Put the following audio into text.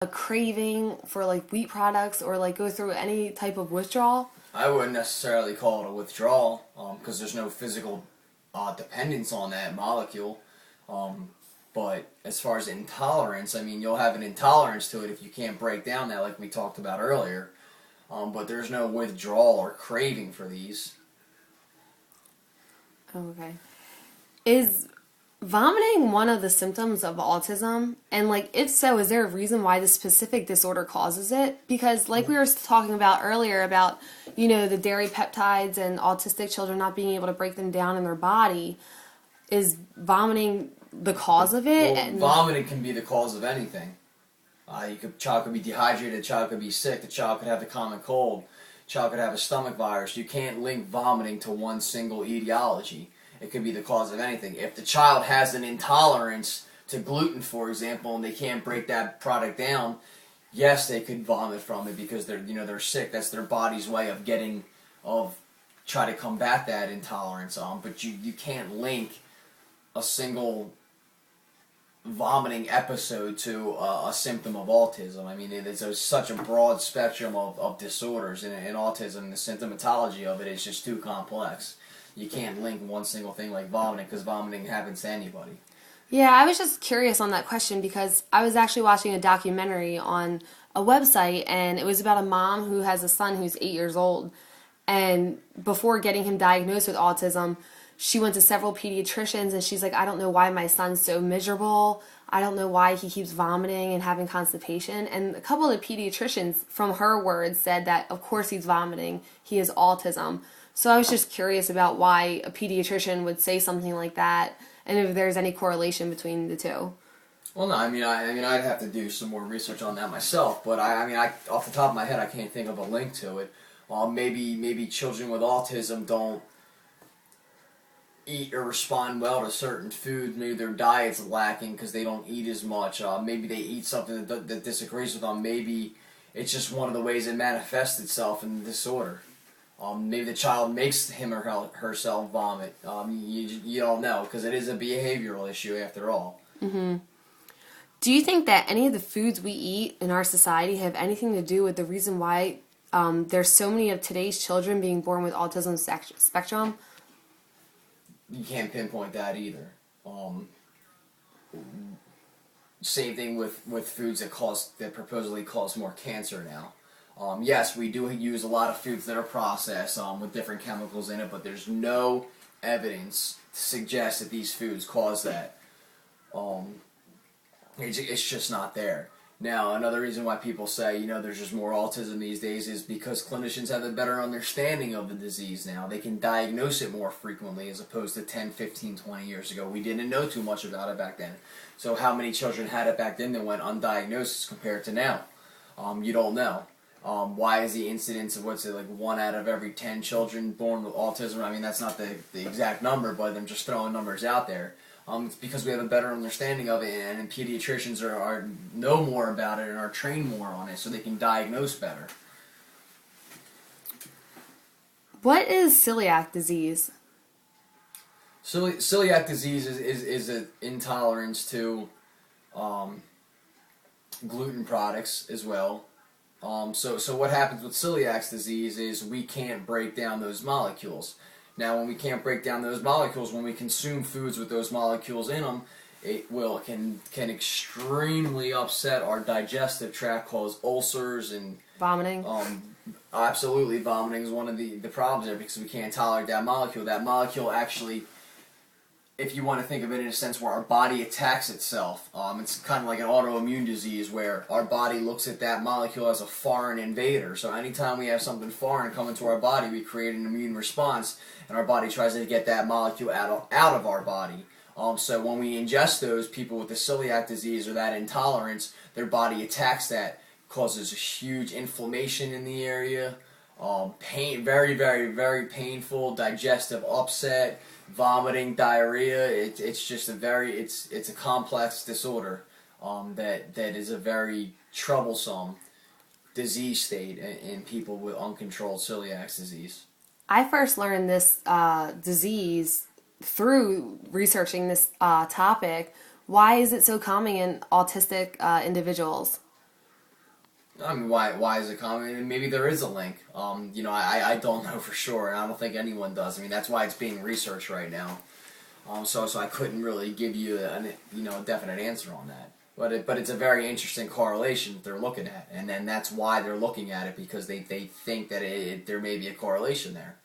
a craving for like wheat products or like go through any type of withdrawal? I wouldn't necessarily call it a withdrawal because there's no physical dependence on that molecule. Um, but as far as intolerance, I mean, you'll have an intolerance to it if you can't break down that, like we talked about earlier. But there's no withdrawal or craving for these. Okay. Is vomiting one of the symptoms of autism? And like if so, is there a reason why this specific disorder causes it? Because like we were talking about earlier about, the dairy peptides and autistic children not being able to break them down in their body, is vomiting the cause of it? Well, vomiting can be the cause of anything. Child could be dehydrated, child could be sick, the child could have the common cold, child could have a stomach virus. You can't link vomiting to one single etiology. It could be the cause of anything. If the child has an intolerance to gluten, for example, and they can't break that product down, yes, they could vomit from it because they're sick. That's their body's way of try to combat that intolerance. But you can't link a single vomiting episode to a symptom of autism. I mean, such a broad spectrum of disorders in autism. The symptomatology of it is just too complex. You can't link one single thing like vomiting because vomiting happens to anybody. Yeah, I was just curious on that question because I was actually watching a documentary on a website and it was about a mom who has a son who's 8 years old. And before getting him diagnosed with autism, she went to several pediatricians and she's like, I don't know why my son's so miserable. I don't know why he keeps vomiting and having constipation. And a couple of the pediatricians, from her words, said that of course he's vomiting. He has autism. So I was just curious about why a pediatrician would say something like that and if there's any correlation between the two. Well, no, I'd have to do some more research on that myself. But off the top of my head, I can't think of a link to it. Maybe children with autism don't eat or respond well to certain foods. Maybe their diet's lacking because they don't eat as much. Maybe they eat something that disagrees with them. Maybe it's just one of the ways it manifests itself in the disorder. Maybe the child makes him or herself vomit. You don't know because it is a behavioral issue after all. Mm-hmm. Do you think that any of the foods we eat in our society have anything to do with the reason why there's so many of today's children being born with autism spectrum? You can't pinpoint that either. Same thing with foods that supposedly cause more cancer now. Yes, we do use a lot of foods that are processed with different chemicals in it, but there's no evidence to suggest that these foods cause that. It's just not there. Now, another reason why people say, there's just more autism these days is because clinicians have a better understanding of the disease now. They can diagnose it more frequently as opposed to 10, 15, 20 years ago. We didn't know too much about it back then. So how many children had it back then that went undiagnosed compared to now? You don't know. Why is the incidence of, 1 out of every 10 children born with autism? I mean, that's not the exact number, but I'm just throwing numbers out there. It's because we have a better understanding of it, and pediatricians know more about it and are trained more on it, so they can diagnose better. What is celiac disease? Celiac disease is an intolerance to gluten products as well. So what happens with celiac disease is we can't break down those molecules. Now, when we can't break down those molecules, when we consume foods with those molecules in them, it can extremely upset our digestive tract, cause ulcers and vomiting. Absolutely, vomiting is one of the problems there because we can't tolerate that molecule. That molecule actually, if you want to think of it in a sense where our body attacks itself, it's kind of like an autoimmune disease where our body looks at that molecule as a foreign invader. So anytime we have something foreign come into our body, we create an immune response, and our body tries to get that molecule out of our body. So when we ingest those, people with the celiac disease or that intolerance, their body attacks that, causes huge inflammation in the area, pain, very, very, very painful, digestive upset, vomiting, diarrhea. It's just it's a complex disorder that is a very troublesome disease state in people with uncontrolled celiac disease. I first learned this disease through researching this topic. Why is it so common in autistic individuals? I mean, why is it common? And maybe there is a link. I don't know for sure, and I don't think anyone does. I mean, that's why it's being researched right now. So I couldn't really give you a definite answer on that. But it's a very interesting correlation that they're looking at, and then that's why they're looking at it, because they think that there may be a correlation there.